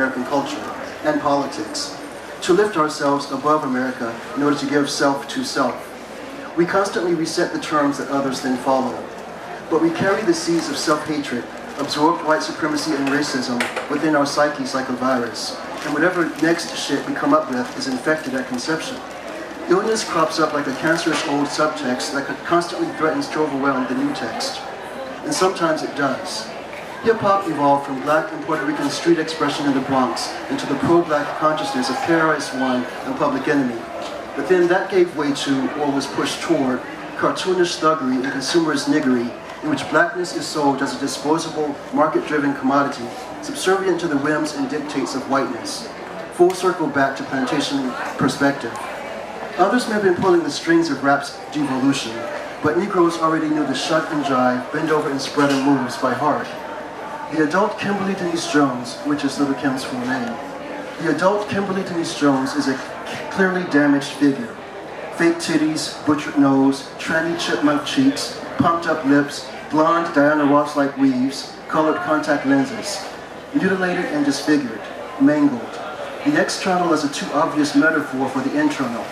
American culture and politics, to lift ourselves above America in order to give self to self. We constantly reset the terms that others then follow, but we carry the seeds of self-hatred, absorbed white supremacy and racism within our psyches like a virus, and whatever next shit we come up with is infected at conception. Illness crops up like a cancerous old subtext that constantly threatens to overwhelm the new text. And sometimes it does. Hip-hop evolved from black and Puerto Rican street expression in the Bronx into the pro-black consciousness of KRS-One and Public Enemy. But then that gave way to, or was pushed toward, cartoonish thuggery and consumerist niggery, in which blackness is sold as a disposable, market-driven commodity, subservient to the whims and dictates of whiteness. Full circle back to plantation perspective. Others may have been pulling the strings of rap's devolution, but Negroes already knew the shuck and jive, bend over and spread and moves by heart. The adult Kimberly Denise Jones, which is Little Kim's full name, the adult Kimberly Denise Jones is a clearly damaged figure. Fake titties, butchered nose, tranny chipmunk cheeks, pumped up lips, blonde Diana Ross-like weaves, colored contact lenses, mutilated and disfigured, mangled. The external is a too obvious metaphor for the internal.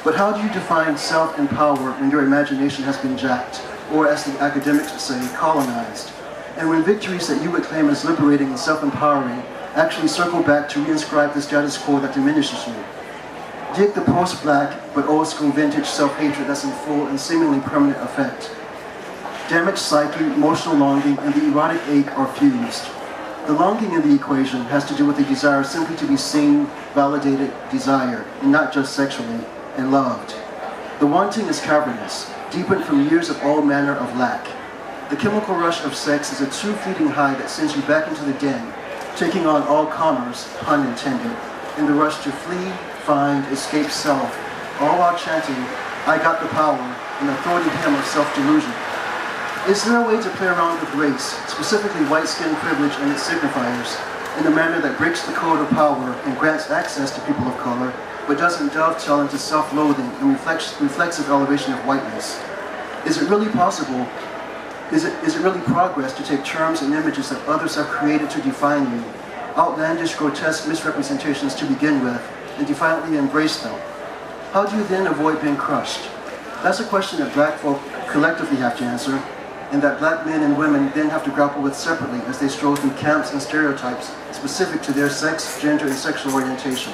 But how do you define self and power when your imagination has been jacked, or as the academics would say, colonized? And when victories that you would claim as liberating and self-empowering actually circle back to reinscribe the status quo that diminishes you? Dig the post-black but old-school vintage self-hatred that's in full and seemingly permanent effect. Damaged psyche, emotional longing, and the erotic ache are fused. The longing in the equation has to do with the desire simply to be seen, validated, desired, and not just sexually, and loved. The wanting is cavernous, deepened from years of all manner of lack. The chemical rush of sex is a too fleeting high that sends you back into the den, taking on all commerce, pun intended, in the rush to flee, find, escape self, all while chanting, "I got the power," an authority hymn of self-delusion. Is there a way to play around with race, specifically white skin privilege and its signifiers, in a manner that breaks the code of power and grants access to people of color, but doesn't dovetail into self-loathing and reflexive elevation of whiteness? Is it really possible? Is it really progress to take terms and images that others have created to define you, outlandish, grotesque misrepresentations to begin with, and defiantly embrace them? How do you then avoid being crushed? That's a question that black folk collectively have to answer, and that black men and women then have to grapple with separately as they stroll through camps and stereotypes specific to their sex, gender, and sexual orientation.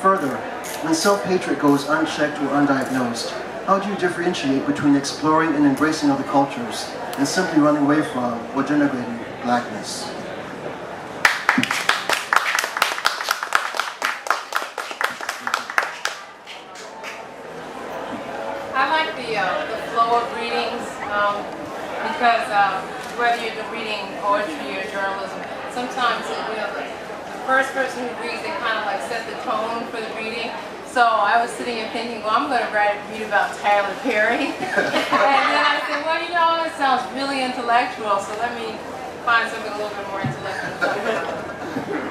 Further, when self-hatred goes unchecked or undiagnosed, how do you differentiate between exploring and embracing other cultures and simply running away from or denigrating blackness? I like the flow of readings because whether you're reading poetry or journalism, sometimes the first person who reads, they kind of like set the tone for the reading. So I was sitting here thinking, well, I'm going to read about Tyler Perry. And then I said, well, you know, it sounds really intellectual, so let me find something a little bit more intellectual.